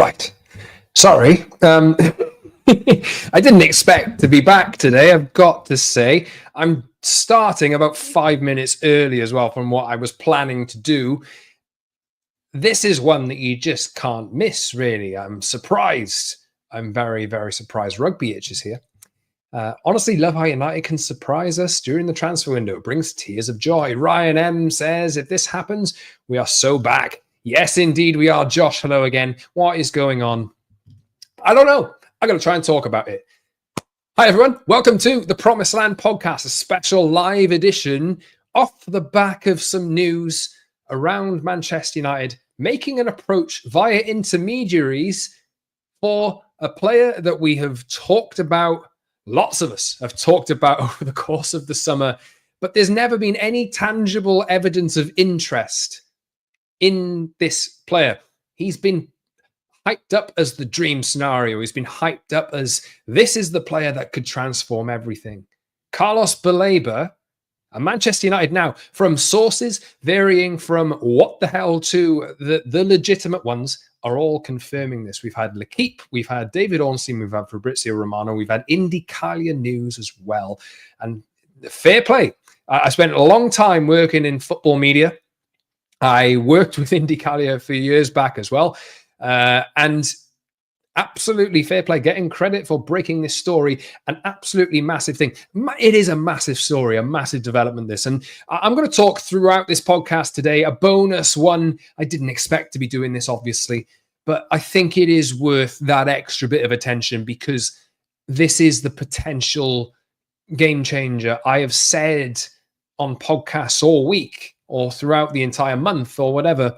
Right. Sorry. I didn't expect to be back today, I've got to say. I'm starting about 5 minutes early as well from what I was planning to do. This is one that you just can't miss, really. I'm surprised. I'm very, very surprised. Rugby Itch is here. Honestly, love how United can surprise us during the transfer window. It brings tears of joy. Ryan M says, if this happens, we are so back. Yes, indeed, we are. Josh, hello again. What is going on? I don't know. I'm going to try and talk about it. Hi, everyone. Welcome to the Promised Land podcast, a special live edition off the back of some news around Manchester United making an approach via intermediaries for a player that we have talked about. Lots of us have talked about over the course of the summer, but there's never been any tangible evidence of interest in this player. He's been hyped up as the dream scenario. He's been hyped up as this is the player that could transform everything. Carlos Baleba, and Manchester United now, from sources varying from what the hell to the legitimate ones, are all confirming this. We've had L'Equipe, we've had David Ornstein, we've had Fabrizio Romano, we've had Indicalia News as well. And fair play. I spent a long time working in football media. I worked with Indicalia a few years back as well. And absolutely fair play, getting credit for breaking this story, an absolutely massive thing. It is a massive story, a massive development, this. And I'm going to talk throughout this podcast today, a bonus one. I didn't expect to be doing this, obviously, but I think it is worth that extra bit of attention because this is the potential game changer. I have said on podcasts all week or throughout the entire month or whatever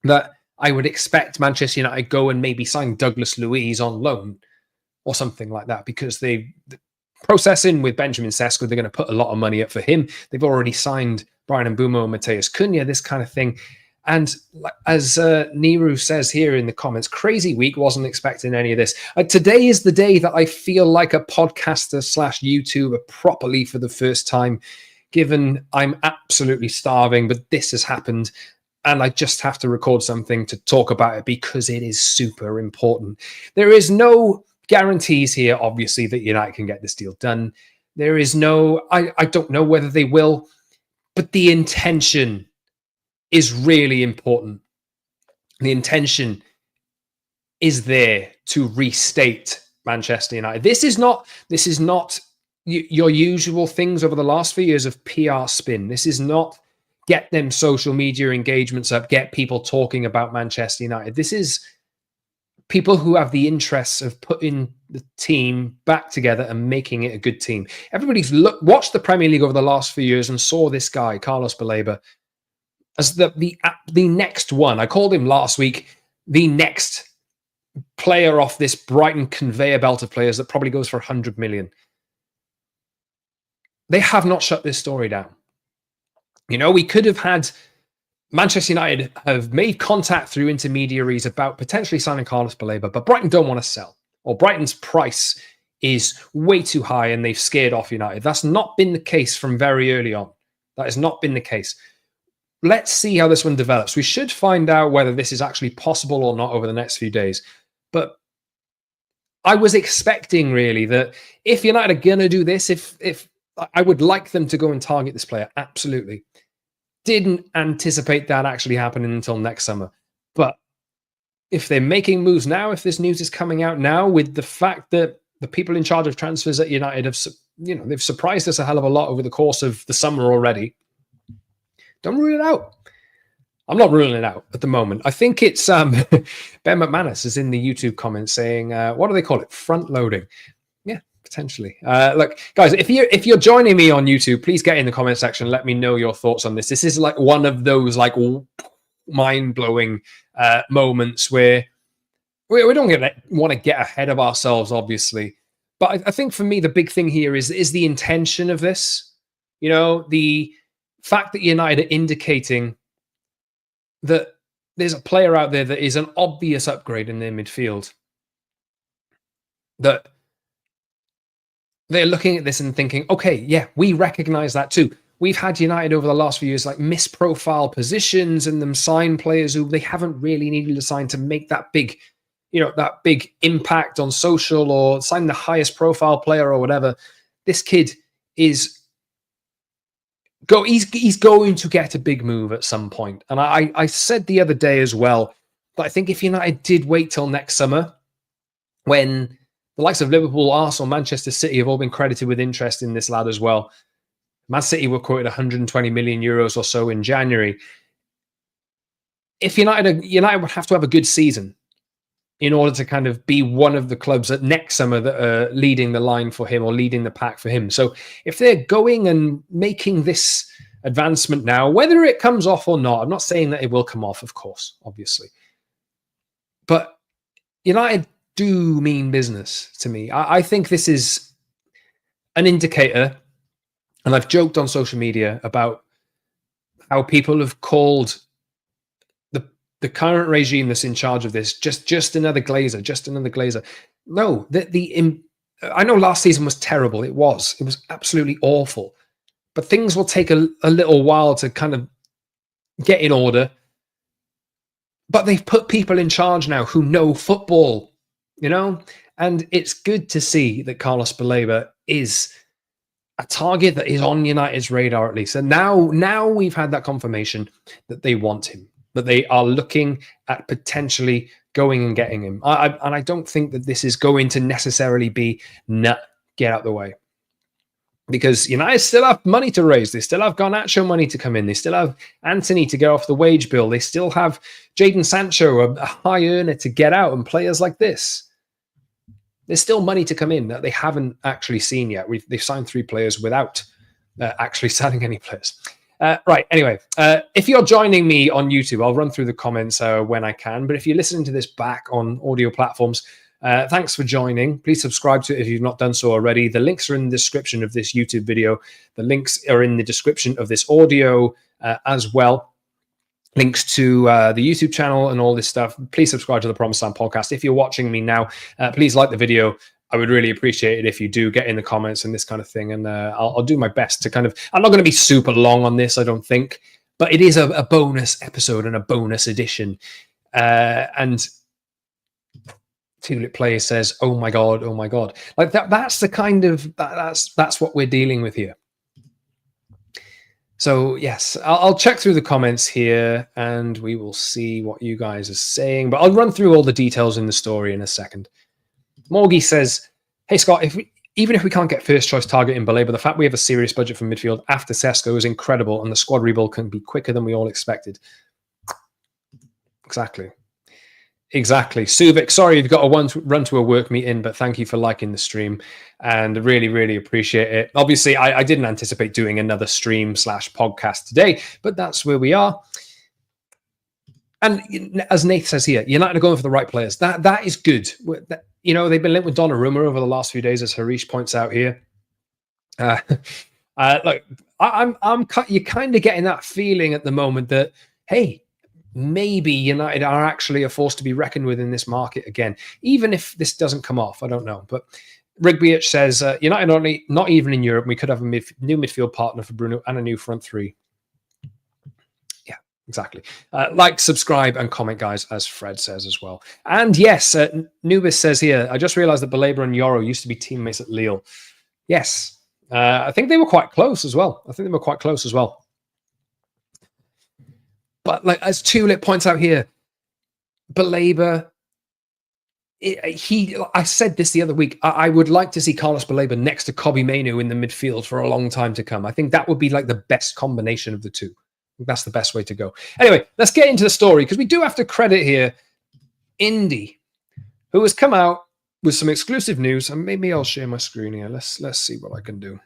that I would expect Manchester United go and maybe sign Douglas Luiz on loan or something like that because the processing with Benjamin Sesko, they're going to put a lot of money up for him. They've already signed Brian Mbeumo and Mateus Cunha, this kind of thing. And as Niru says here in the comments, crazy week, wasn't expecting any of this. Today is the day that I feel like a podcaster / YouTuber properly for the first time, given I'm absolutely starving, but this has happened. And I just have to record something to talk about it because it is super important. There is no guarantees here, obviously, that United can get this deal done. There is no, I don't know whether they will, but the intention is really important. The intention is there to restate Manchester United. This is not your usual things over the last few years of PR spin. This is not get them social media engagements up, get people talking about Manchester United. This is people who have the interests of putting the team back together and making it a good team. Everybody's watched the Premier League over the last few years and saw this guy, Carlos Baleba, as the next one. I called him last week the next player off this Brighton conveyor belt of players that probably goes for 100 million. They have not shut this story down. You know, we could have had Manchester United have made contact through intermediaries about potentially signing Carlos Baleba, but Brighton don't want to sell, or Brighton's price is way too high and they've scared off United. That's not been the case from very early on. That has not been the case. Let's see how this one develops. We should find out whether this is actually possible or not over the next few days. But I was expecting really that if United are going to do this, if I would like them to go and target this player, absolutely. Didn't anticipate that actually happening until next summer. But if they're making moves now, if this news is coming out now, with the fact that the people in charge of transfers at United have, they've surprised us a hell of a lot over the course of the summer already, don't rule it out. I'm not ruling it out at the moment. I think it's Ben McManus is in the YouTube comments saying, what do they call it? Front loading. Yeah, potentially. Look, guys, if you're joining me on YouTube, please get in the comment section. Let me know your thoughts on this. This is like one of those like mind-blowing moments where we don't want to get ahead of ourselves, obviously. But I think for me, the big thing here is the intention of this. You know, the fact that United are indicating that there's a player out there that is an obvious upgrade in their midfield, that they're looking at this and thinking, okay, yeah, we recognize that too. We've had United over the last few years like misprofile positions and them sign players who they haven't really needed to sign to make that big that big impact on social or sign the highest profile player or whatever. This kid is he's going to get a big move at some point. And I said the other day as well that I think if United did wait till next summer, when the likes of Liverpool, Arsenal, Manchester City have all been credited with interest in this lad as well. Man City were quoted 120 million euros or so in January. If United would have to have a good season in order to kind of be one of the clubs that next summer that are leading the line for him or leading the pack for him. So if they're going and making this advancement now, whether it comes off or not, I'm not saying that it will come off, of course, obviously. But United do mean business to me. I think this is an indicator, and I've joked on social media about how people have called the current regime that's in charge of this just another Glazer, just another Glazer. No, I know last season was terrible. It was absolutely awful. But things will take a little while to kind of get in order. But they've put people in charge now who know football, and it's good to see that Carlos Baleba is a target that is on United's radar at least. And now we've had that confirmation that they want him, that they are looking at potentially going and getting him. And I don't think that this is going to necessarily be, get out the way. Because United still have money to raise. They still have Garnacho money to come in. They still have Anthony to get off the wage bill. They still have Jadon Sancho, a high earner, to get out, and players like this. There's still money to come in that they haven't actually seen yet. They've signed 3 players without actually signing any players. Right, anyway, if you're joining me on YouTube, I'll run through the comments when I can. But if you're listening to this back on audio platforms, thanks for joining. Please subscribe to it if you've not done so already. The links are in the description of this YouTube video. The links are in the description of this audio as well. Links to the YouTube channel and all this stuff. Please subscribe to the Promised Land podcast. If you're watching me now, please like the video. I would really appreciate it if you do get in the comments and this kind of thing. And I'll do my best to kind of... I'm not going to be super long on this, I don't think. But it is a bonus episode and a bonus edition. And Tulip Player says, oh my God, oh my God. Like that's the kind of... That's what we're dealing with here. So, yes, I'll check through the comments here and we will see what you guys are saying. But I'll run through all the details in the story in a second. Morgie says, hey, Scott, even if we can't get first choice target in Baleba, the fact we have a serious budget for midfield after Sesko is incredible and the squad rebuild can be quicker than we all expected. Exactly. Suvik, sorry you've got to run to a work meeting, but thank you for liking the stream and really, really appreciate it. Obviously, I didn't anticipate doing another stream / podcast today, but that's where we are. And as Nath says here, United are going for the right players. That is good. They've been linked with Donnarumma over the last few days, as Harish points out here. Look, you're kind of getting that feeling at the moment that, hey, maybe United are actually a force to be reckoned with in this market again, even if this doesn't come off. I don't know. But Rigbyich says, United not even in Europe, we could have a new midfield partner for Bruno and a new front 3. Yeah, exactly. Like, subscribe, and comment, guys, as Fred says as well. And yes, Nubis says here, I just realized that Baleba and Yoro used to be teammates at Lille. Yes. I think they were quite close as well. But like as Tulip points out here, Baleba, I said this the other week, I would like to see Carlos Baleba next to Kobbie Mainoo in the midfield for a long time to come. I think that would be like the best combination of the two. That's the best way to go. Anyway, let's get into the story because we do have to credit here Indy, who has come out with some exclusive news. And maybe I'll share my screen here. Let's see what I can do.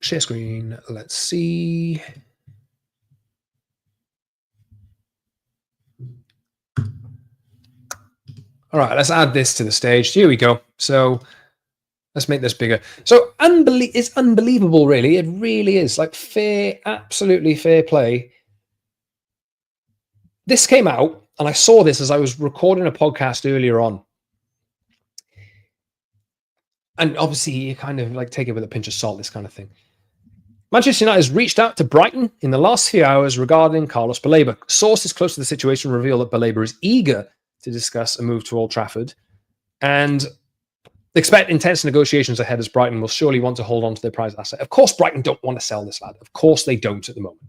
Share screen. Let's see. All right, let's add this to the stage. Here we go. So let's make this bigger. So it's unbelievable, really. It really is. Like absolutely fair play. This came out, and I saw this as I was recording a podcast earlier on. And obviously, you kind of like take it with a pinch of salt, this kind of thing. Manchester United has reached out to Brighton in the last few hours regarding Carlos Baleba. Sources close to the situation reveal that Baleba is eager to discuss a move to Old Trafford and expect intense negotiations ahead, as Brighton will surely want to hold on to their prized asset. Of course, Brighton don't want to sell this lad. Of course they don't at the moment.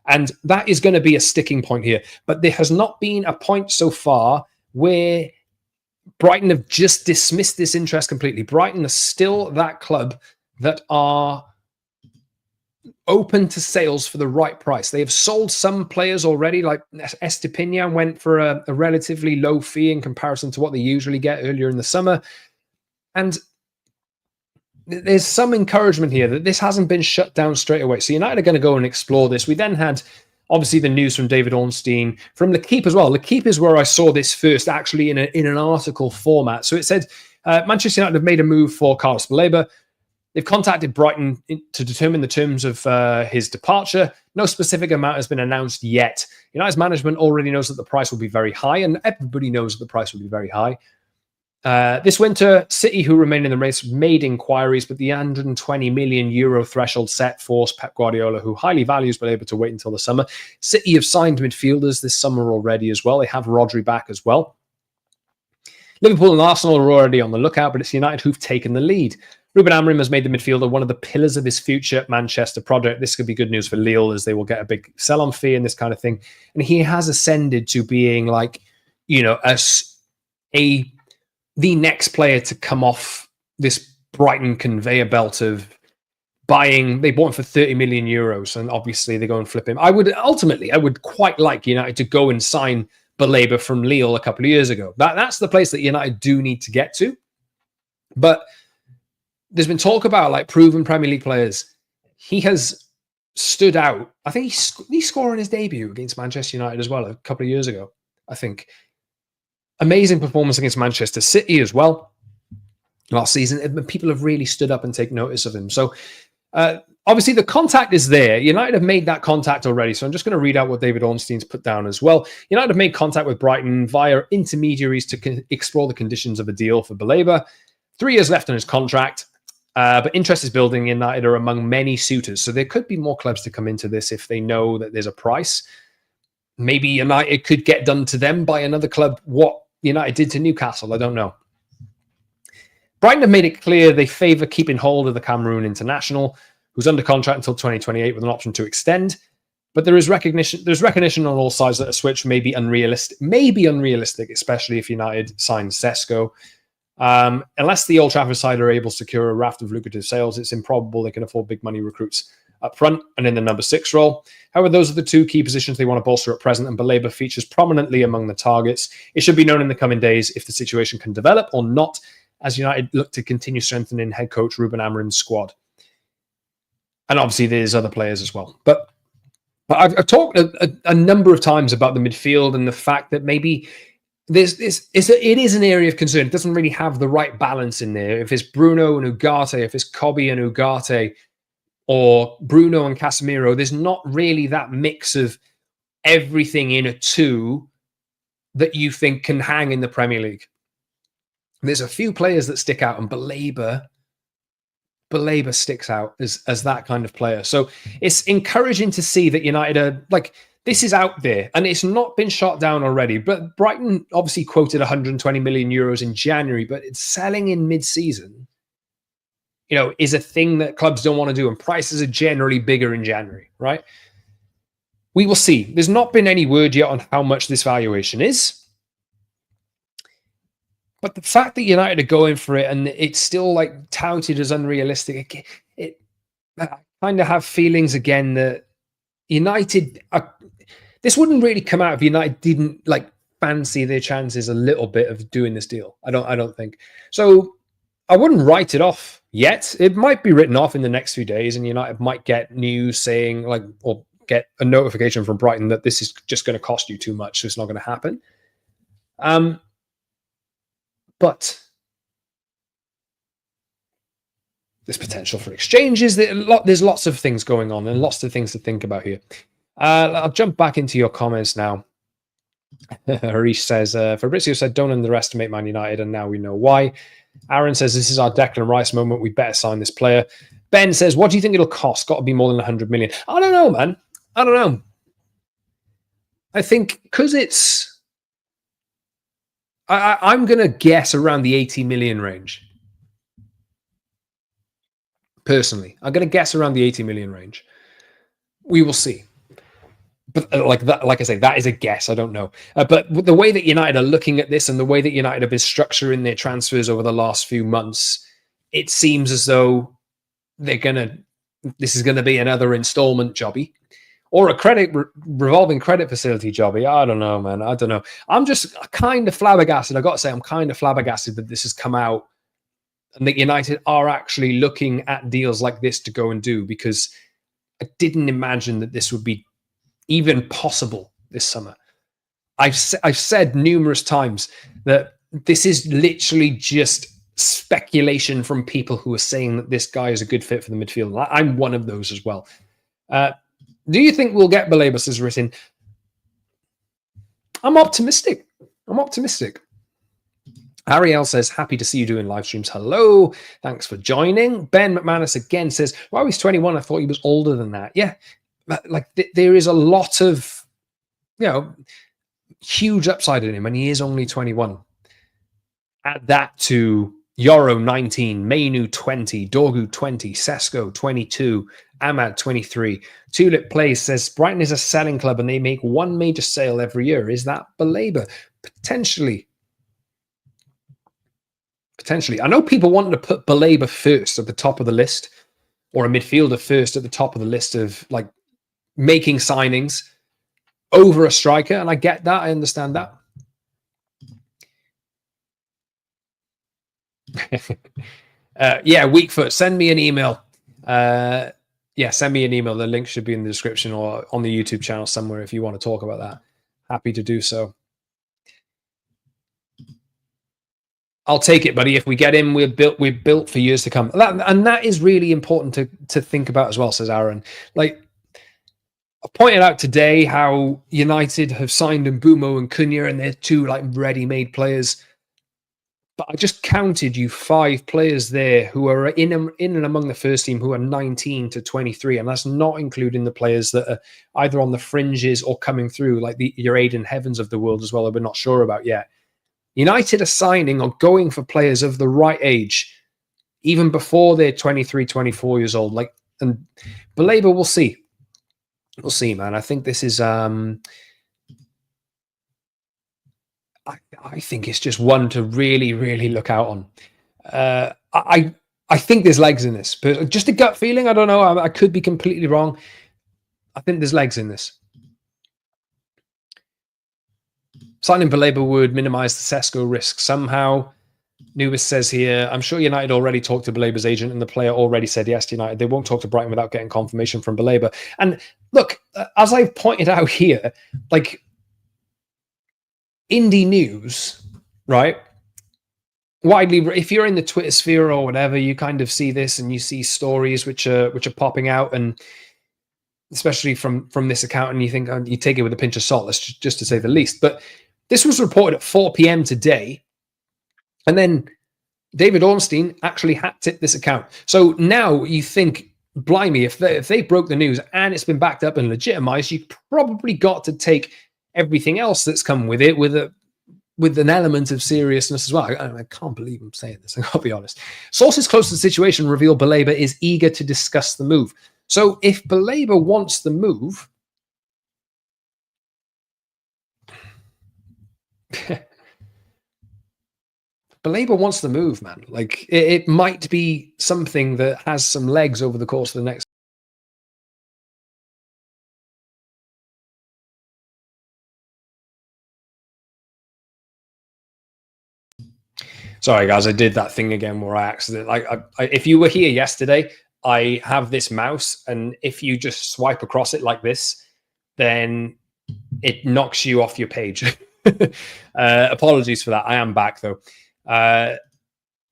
And that is going to be a sticking point here. But there has not been a point so far where Brighton have just dismissed this interest completely. Brighton are still that club that are open to sales for the right price. They have sold some players already, like Estepinian went for a relatively low fee in comparison to what they usually get earlier in the summer. And there's some encouragement here that this hasn't been shut down straight away. So United are going to go and explore this. We then had, obviously, the news from David Ornstein, from L'Équipe as well. L'Équipe is where I saw this first, actually, in an article format. So it said, Manchester United have made a move for Carlos Baleba. They've contacted Brighton to determine the terms of his departure. No specific amount has been announced yet. United's management already knows that the price will be very high, and everybody knows that the price will be very high. This winter, City, who remain in the race, made inquiries, but the €120 million threshold set forced Pep Guardiola, who highly values Baleba, to wait until the summer. City have signed midfielders this summer already as well. They have Rodri back as well. Liverpool and Arsenal are already on the lookout, but it's United who've taken the lead. Ruben Amorim has made the midfielder one of the pillars of his future Manchester project. This could be good news for Lille, as they will get a big sell-on fee and this kind of thing. And he has ascended to being, like, you know, the next player to come off this Brighton conveyor belt of buying. They bought him for €30 million, and obviously they go and flip him. I would quite like United to go and sign Baleba from Lille a couple of years ago. That's the place that United do need to get to. But there's been talk about, like, proven Premier League players. He has stood out. I think he scored in his debut against Manchester United as well a couple of years ago, I think. Amazing performance against Manchester City as well last season. People have really stood up and taken notice of him. So obviously the contact is there. United have made that contact already. So I'm just going to read out what David Ornstein's put down as well. United have made contact with Brighton via intermediaries to explore the conditions of a deal for Baleba. 3 years left on his contract. But interest is building. United are among many suitors. So there could be more clubs to come into this if they know that there's a price. Maybe United could get done to them by another club what United did to Newcastle. I don't know. Brighton have made it clear they favour keeping hold of the Cameroon international, who's under contract until 2028 with an option to extend. But there is recognition. There's recognition on all sides that a switch may be unrealistic, especially if United signs Sesko. Unless the Old Trafford side are able to secure a raft of lucrative sales, it's improbable they can afford big money recruits up front and in the number 6 role. However, those are the two key positions they want to bolster at present, and Baleba features prominently among the targets. It should be known in the coming days if the situation can develop or not, as United look to continue strengthening head coach Ruben Amorim's squad. And obviously there's other players as well. But I've talked a number of times about the midfield and the fact that maybe it is an area of concern. It doesn't really have the right balance in there. If it's Bruno and Ugarte, if it's Kobe and Ugarte, or Bruno and Casemiro, there's not really that mix of everything in a two that you think can hang in the Premier League. There's a few players that stick out, and Baleba sticks out as that kind of player. So it's encouraging to see that United are, like, this is out there and it's not been shot down already. But Brighton obviously quoted €120 million in January, but it's selling in mid-season, you know, is a thing that clubs don't want to do, and prices are generally bigger in January, right? We will see. There's not been any word yet on how much this valuation is. But the fact that United are going for it and it's still, like, touted as unrealistic, I kind of have feelings again that United this wouldn't really come out if United didn't, like, fancy their chances a little bit of doing this deal. I don't think. So I wouldn't write it off yet. It might be written off in the next few days, and United might get news saying, like, or get a notification from Brighton that this is just going to cost you too much, so it's not going to happen. But there's potential for exchanges. There's lots of things going on and lots of things to think about here. I'll jump back into your comments now. Harish says, Fabrizio said, don't underestimate Man United, and now we know why. Aaron says, this is our Declan Rice moment. We better sign this player. Ben says, what do you think it'll cost? Got to be more than 100 million. I don't know, man. I don't know. I think because it's... I'm going to guess around the 80 million range. Personally, I'm going to guess around the 80 million range. We will see. But like I say, that is a guess. I don't know. But the way that United are looking at this and the way that United have been structuring their transfers over the last few months, it seems as though this is going to be another installment jobby or a revolving credit facility jobby. I don't know, man. I don't know. I'm just kind of flabbergasted. I got to say, I'm kind of flabbergasted that this has come out and that United are actually looking at deals like this to go and do, because I didn't imagine that this would be even possible this summer. I've said numerous times that this is literally just speculation from people who are saying that this guy is a good fit for the midfield. I'm one of those as well. Do you think we'll get Baleba, says written? I'm optimistic. Ariel says, happy to see you doing live streams. Hello. Thanks for joining. Ben McManus again says, wow, he's 21. I thought he was older than that. Yeah. Like there is a lot of, huge upside in him, and he is only 21. Add that to Yoro 19, Mainu 20, Dorgu 20, Sesko 22, Ahmad 23. Tulip Plays says, Brighton is a selling club and they make one major sale every year. Is that Baleba? Potentially. I know people wanted to put Baleba first at the top of the list, or a midfielder first at the top of the list of like making signings over a striker, and I get that. I understand that. Yeah, Weakfoot, send me an email. Send me an email. The link should be in the description or on the YouTube channel somewhere if you want to talk about that. Happy to do so. I'll take it, buddy. If we get him, we're built for years to come. And that is really important to think about as well, says Aaron. Like, I pointed out today how United have signed Mbumo and Cunha, and they're two like ready-made players. But I just counted you 5 players there who are in and among the first team who are 19 to 23, and that's not including the players that are either on the fringes or coming through, like your Aiden Heavens of the world as well, that we're not sure about yet. United are signing or going for players of the right age, even before they're 23, 24 years old. And Baleba, we'll see. We'll see, man. I think this is... I think it's just one to really, really look out on. I think there's legs in this, but just a gut feeling. I don't know. I could be completely wrong. I think there's legs in this. Signing Baleba would minimize the Sesko risk somehow. Nubis says here, I'm sure United already talked to Baleba's agent and the player already said yes to United. They won't talk to Brighton without getting confirmation from Baleba. And look, as I've pointed out here, like indie news, right? Widely, if you're in the Twitter sphere or whatever, you kind of see this and you see stories which are popping out, and especially from this account, and you think you take it with a pinch of salt, just to say the least. But this was reported at 4 p.m. today. And then David Ornstein actually hacked this account. So now you think, blimey, if they broke the news and it's been backed up and legitimized, you probably got to take everything else that's come with it with an element of seriousness as well. I can't believe I'm saying this, I'll be honest. Sources close to the situation reveal Baleba is eager to discuss the move. So if Baleba wants the move... Baleba wants the move, man. Like, it might be something that has some legs over the course of the next... Sorry, guys, I did that thing again where I accidentally... if you were here yesterday, I have this mouse, and if you just swipe across it like this, then it knocks you off your page. Apologies for that. I am back, though.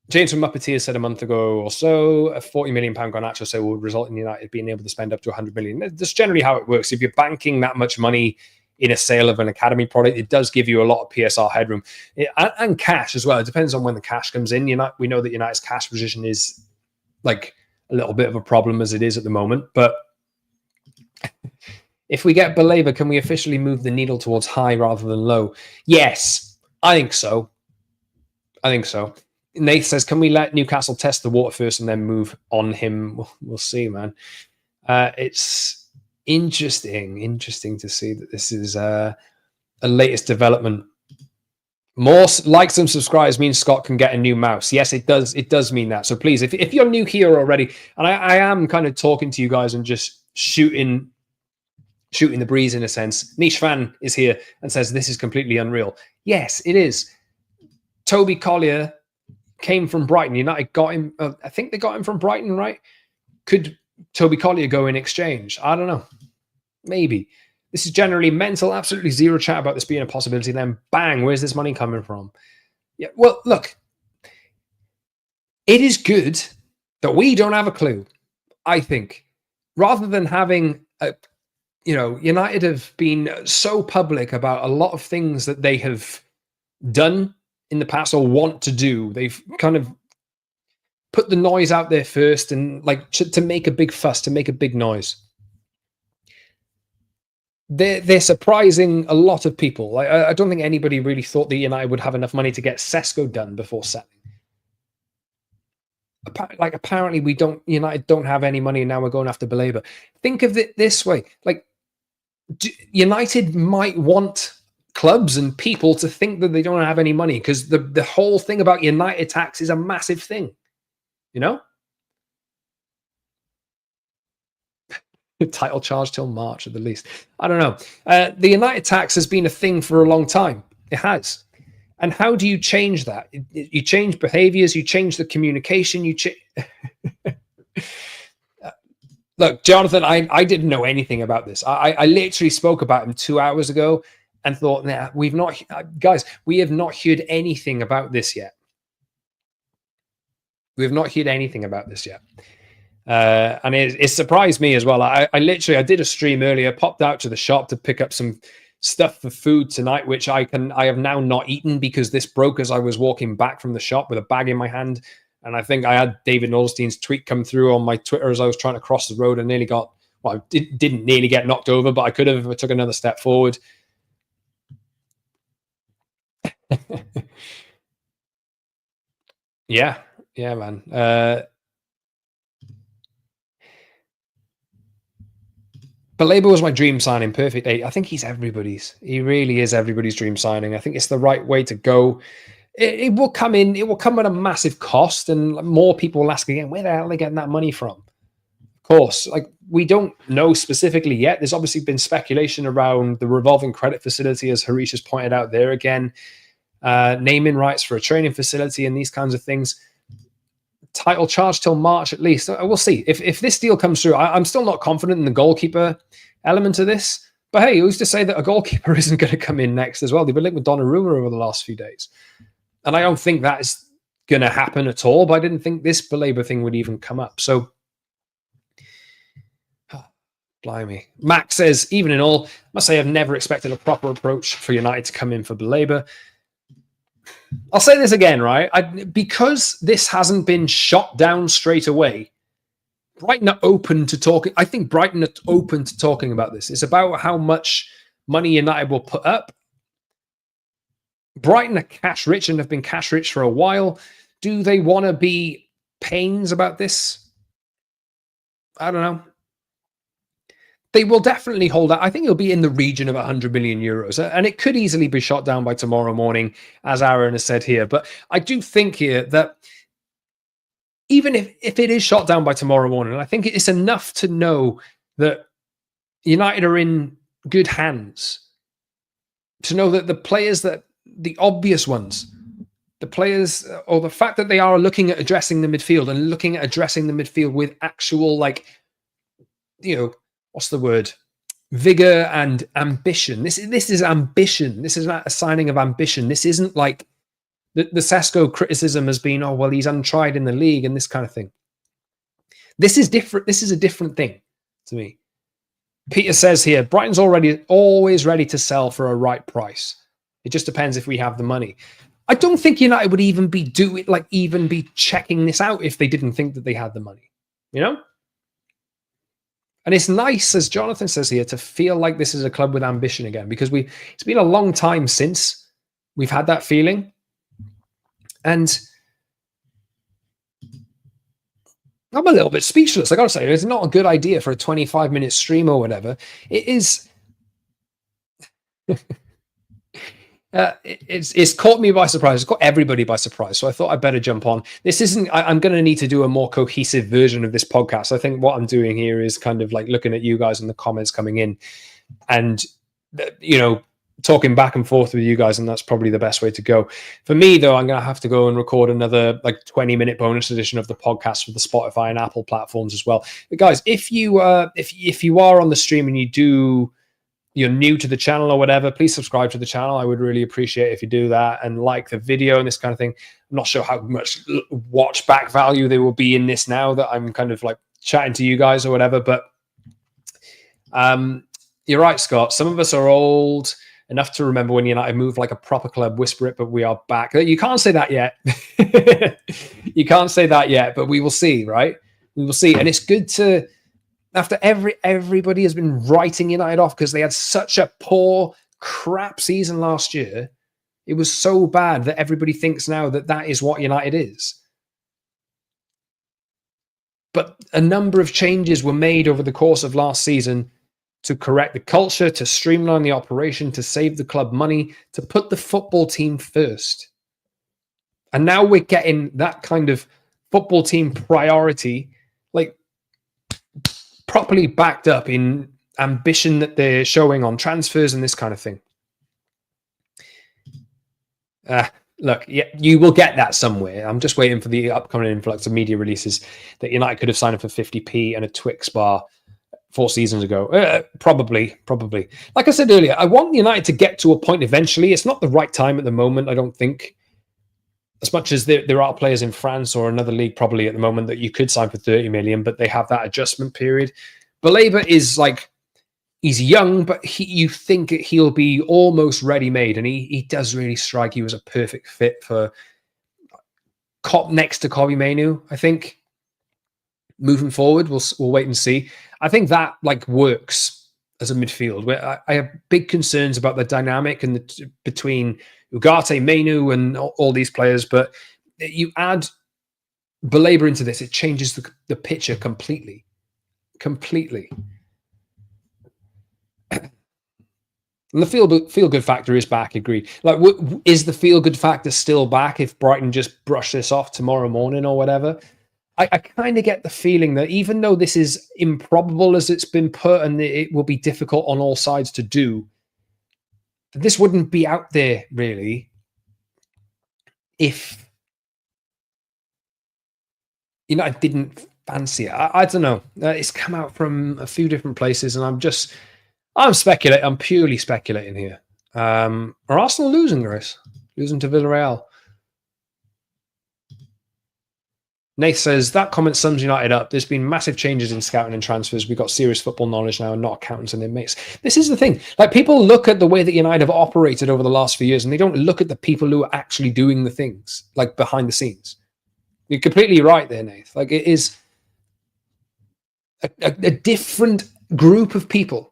James from Muppeteer said a month ago or so, a £40 million Garnacho sale will result in United being able to spend up to £100 million. That's generally how it works. If you're banking that much money in a sale of an academy product, it does give you a lot of PSR headroom and cash as well. It depends on when the cash comes in. We know that United's cash position is like a little bit of a problem as it is at the moment. But if we get Baleba, can we officially move the needle towards high rather than low? Yes, I think so. I think so. Nate says, can we let Newcastle test the water first and then move on him? We'll see, man. It's interesting to see that this is a latest development. More likes and subscribers means Scott can get a new mouse. Yes, it does. It does mean that. So please, if you're new here already, and I am kind of talking to you guys and just shooting the breeze in a sense. Niche Fan is here and says this is completely unreal. Yes, it is. Toby Collier came from Brighton. United got him. I think they got him from Brighton, right? Could Toby Collier go in exchange? I don't know. Maybe. This is generally mental. Absolutely zero chat about this being a possibility. Then bang, where's this money coming from? Yeah. Well, look, it is good that we don't have a clue. I think rather than having a, United have been so public about a lot of things that they have done in the past or want to do. They've kind of put the noise out there first and like to make a big fuss, to make a big noise. They're surprising a lot of people. I don't think anybody really thought that United would have enough money to get Sesko done before selling. Like apparently United don't have any money and now we're going after Baleba. Think of it this way. Like United might want clubs and people to think that they don't have any money because the whole thing about United tax is a massive thing, Title charge till March at the least. I don't know. The United tax has been a thing for a long time. It has. And how do you change that? You change behaviors, you change the communication, Look, Jonathan, I didn't know anything about this. I literally spoke about him 2 hours ago and thought, nah, we have not heard anything about this yet. We have not heard anything about this yet. And it surprised me as well. I did a stream earlier, popped out to the shop to pick up some stuff for food tonight, which I have now not eaten because this broke as I was walking back from the shop with a bag in my hand. And I think I had David Norstein's tweet come through on my Twitter as I was trying to cross the road and nearly didn't nearly get knocked over, but I could have if I took another step forward. Yeah, man. Baleba was my dream signing. Perfect 8. I think he's everybody's. He really is everybody's dream signing. I think it's the right way to go. It will come in. It will come at a massive cost, and more people will ask again, where the hell are they getting that money from? Of course, we don't know specifically yet. There's obviously been speculation around the revolving credit facility, as Harish has pointed out there again, naming rights for a training facility and these kinds of things. Title charge till March at least. We'll see. If this deal comes through, I'm still not confident in the goalkeeper element of this. But hey, who's to say that a goalkeeper isn't going to come in next as well? They've been linked with Donnarumma over the last few days. And I don't think that is going to happen at all. But I didn't think this Baleba thing would even come up. So, blimey. Max says, even in all, I must say I've never expected a proper approach for United to come in for Baleba. I'll say this again, right? Because this hasn't been shot down straight away, Brighton are open to talking. I think Brighton are open to talking about this. It's about how much money United will put up. Brighton are cash rich and have been cash rich for a while. Do they want to be pains about this? I don't know. They will definitely hold out. I think it'll be in the region of 100 million euros. And it could easily be shot down by tomorrow morning, as Aaron has said here. But I do think here that even if it is shot down by tomorrow morning, I think it's enough to know that United are in good hands. To know that the players the obvious ones, the players, or the fact that they are looking at addressing the midfield and looking at addressing the midfield with actual, what's the word? Vigor and ambition. This is ambition. This is not a signing of ambition. This isn't like the Sesko criticism has been, oh, well, he's untried in the league and this kind of thing. This is different. This is a different thing to me. Peter says here, Brighton's always ready to sell for a right price. It just depends if we have the money. I don't think United would even be checking this out if they didn't think that they had the money. you know? And it's nice, as Jonathan says here, to feel like this is a club with ambition again, because it's been a long time since we've had that feeling. And I'm a little bit speechless. I got to say, it's not a good idea for a 25-minute stream or whatever. It is. It's caught me by surprise. It's caught everybody by surprise. So I thought I'd better jump on. This isn't. I'm going to need to do a more cohesive version of this podcast. I think what I'm doing here is kind of like looking at you guys and the comments coming in, and talking back and forth with you guys, and that's probably the best way to go. For me, though, I'm going to have to go and record another 20-minute bonus edition of the podcast for the Spotify and Apple platforms as well. But guys, if you are on the stream and you're new to the channel or whatever, please subscribe to the channel. I would really appreciate if you do that, and like the video and this kind of thing. I'm not sure how much watch back value there will be in this now that I'm kind of like chatting to you guys or whatever. But you're right, Scott. Some of us are old enough to remember when United moved like a proper club. Whisper it, but we are back. You can't say that yet. You can't say that yet, but we will see, right? We will see. And it's good to, after everybody has been writing United off because they had such a poor, crap season last year. It was so bad that everybody thinks now that that is what United is. But a number of changes were made over the course of last season to correct the culture, to streamline the operation, to save the club money, to put the football team first. And now we're getting that kind of football team priority, like properly backed up in ambition that they're showing on transfers and this kind of thing. Look, yeah, you will get that somewhere. I'm just waiting for the upcoming influx of media releases that United could have signed up for 50p and a Twix bar 4 seasons ago. Probably. Like I said earlier, I want United to get to a point eventually. It's not the right time at the moment, I don't think. As much as there are players in France or another league probably at the moment that you could sign for 30 million, but they have that adjustment period. Baleba is like, he's young, but you think he'll be almost ready-made, and he does really strike you as a perfect fit for next to Kobbie Mainoo, I think. Moving forward, we'll wait and see. I think that works as a midfield. I have big concerns about the dynamic and between Ugarte, Mainoo, and all these players. But you add Baleba into this, it changes the picture completely. And the feel good factor is back. Agreed. Is the feel good factor still back if Brighton just brush this off tomorrow morning or whatever? I kind of get the feeling that even though this is improbable as it's been put, and it will be difficult on all sides to do, this wouldn't be out there really if I didn't fancy it. I don't know. It's come out from a few different places, and I'm speculating. I'm purely speculating here. Are Arsenal losing, guys? Losing to Villarreal? Nath says, that comment sums United up. There's been massive changes in scouting and transfers. We've got serious football knowledge now and not accountants and their mates. This is the thing. People look at the way that United have operated over the last few years, and they don't look at the people who are actually doing the things, behind the scenes. You're completely right there, Nath. It is a different group of people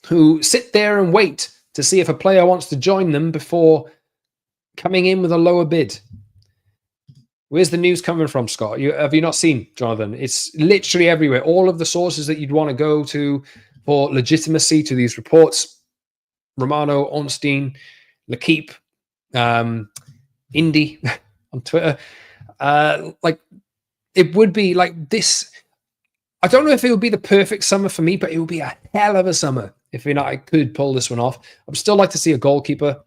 who sit there and wait to see if a player wants to join them before coming in with a lower bid. Where's the news coming from, Scott? Have you not seen, Jonathan? It's literally everywhere. All of the sources that you'd want to go to for legitimacy to these reports: Romano, Ornstein, L'Equipe, Indy on Twitter. It would be like this. I don't know if it would be the perfect summer for me, but it would be a hell of a summer if I could pull this one off. I'd still like to see a goalkeeper.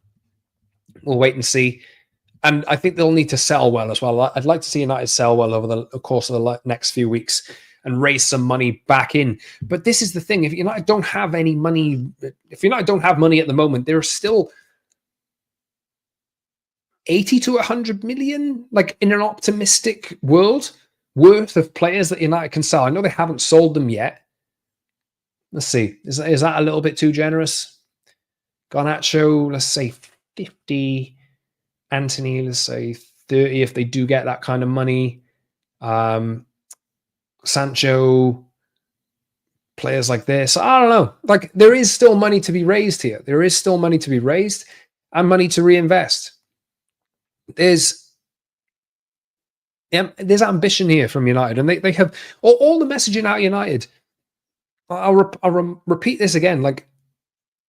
We'll wait and see. And I think they'll need to sell well as well. I'd like to see United sell well over the course of the next few weeks and raise some money back in. But this is the thing. If United don't have any money, if United don't have money at the moment, there are still 80 to 100 million, in an optimistic world, worth of players that United can sell. I know they haven't sold them yet. Let's see. Is that a little bit too generous? Garnacho, let's say 50. Anthony, let's say 30 if they do get that kind of money. Sancho, players like this. I don't know. Like, there is still money to be raised here. There is still money to be raised and money to reinvest. There's ambition here from United, and they have all the messaging out of United. I'll repeat this again. Like,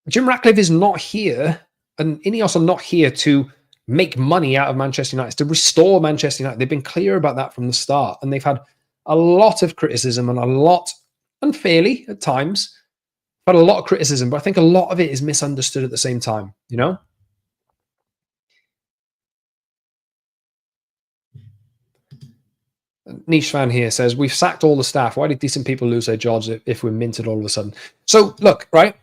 Jim Ratcliffe is not here, and Ineos are not here to make money out of Manchester United, to restore Manchester United. They've been clear about that from the start, and they've had a lot of criticism, and a lot, unfairly at times, but a lot of criticism. But I think a lot of it is misunderstood at the same time, you know? Niche fan here says, we've sacked all the staff. Why did decent people lose their jobs if we're minted all of a sudden? So, look, right?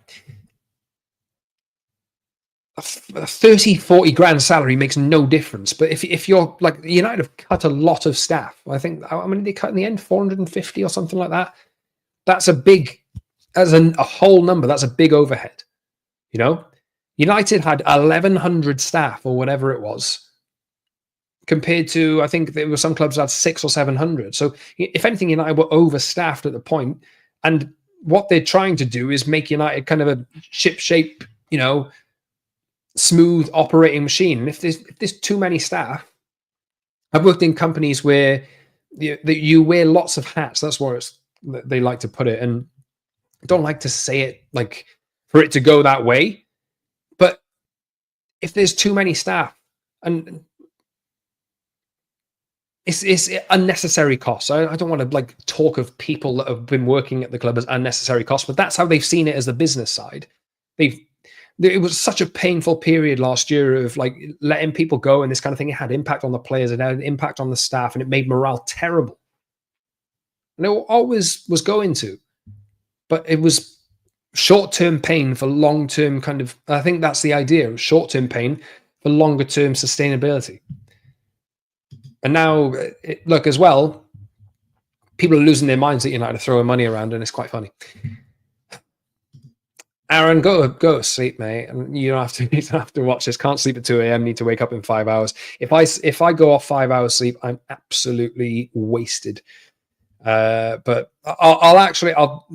A 30, 40 grand salary makes no difference. But if you're like, United have cut a lot of staff. I think, how many did they cut in the end? 450 or something like that. That's a big, as a whole number, that's a big overhead. You know? United had 1,100 staff or whatever it was, compared to, I think there were some clubs that had 600 or 700. So if anything, United were overstaffed at the point. And what they're trying to do is make United kind of a ship-shape, you know, smooth operating machine. And if there's too many staff, I've worked in companies where you wear lots of hats. That's what they like to put it. And I don't like to say it like for it to go that way. But if there's too many staff, and it's unnecessary costs. I don't want to like talk of people that have been working at the club as unnecessary costs, but that's how they've seen it as the business side. It was such a painful period last year of like letting people go and this kind of thing. It had impact on the players, it had an impact on the staff, and it made morale terrible. And it always was going to, but it was short-term pain for long-term kind of, I think that's the idea, short-term pain for longer-term sustainability. And now, look, as well, people are losing their minds at United, throwing money around, and it's quite funny. Aaron, go to sleep, mate. You don't have to watch this. Can't sleep at 2 a.m. Need to wake up in 5 hours. If I go off 5 hours sleep, I'm absolutely wasted. But I'll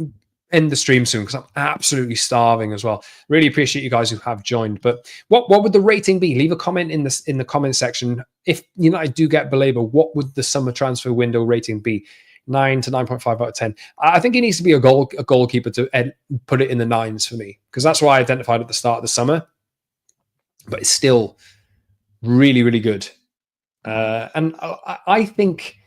end the stream soon because I'm absolutely starving as well. Really appreciate you guys who have joined. But what would the rating be? Leave a comment in the comment section. If United do get Baleba, what would the summer transfer window rating be? 9 to 9.5 out of 10. I think it needs to be a goalkeeper to put it in the 9s for me, because that's what I identified at the start of the summer. But it's still really, really good. And I think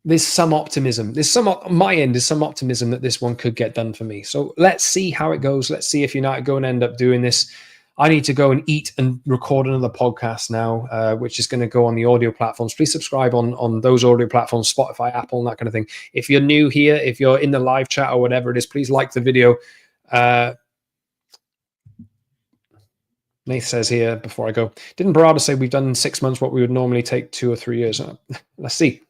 there's some optimism. On my end, there's some optimism that this one could get done for me. So let's see how it goes. Let's see if United go and end up doing this. I need to go and eat and record another podcast now, which is going to go on the audio platforms. Please subscribe on those audio platforms, Spotify, Apple, and that kind of thing. If you're new here, if you're in the live chat or whatever it is, please like the video. Nath says here, before I go, didn't Barada say we've done 6 months what we would normally take 2 or 3 years? Let's see.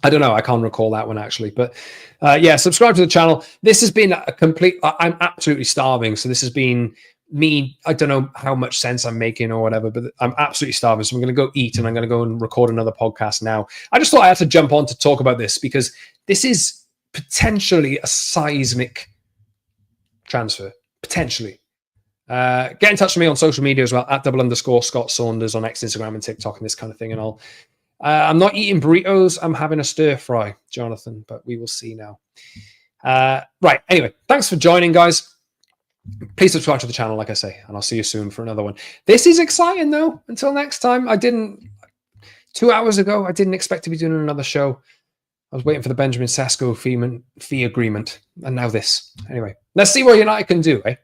I don't know. I can't recall that one actually. But yeah, subscribe to the channel. This has been a complete... I'm absolutely starving. So this has been me. I don't know how much sense I'm making or whatever, but I'm absolutely starving. So I'm going to go eat and I'm going to go and record another podcast now. I just thought I had to jump on to talk about this because this is potentially a seismic transfer. Potentially. Get in touch with me on social media as well, at @_Scott Saunders on X, Instagram, and TikTok, and this kind of thing. And I'm not eating burritos. I'm having a stir fry, Jonathan, but we will see now. Right. Anyway, thanks for joining, guys. Please subscribe to the channel, like I say, and I'll see you soon for another one. This is exciting, though. Until next time, 2 hours ago, I didn't expect to be doing another show. I was waiting for the Benjamin Sesko fee agreement, and now this. Anyway, let's see what United can do, eh?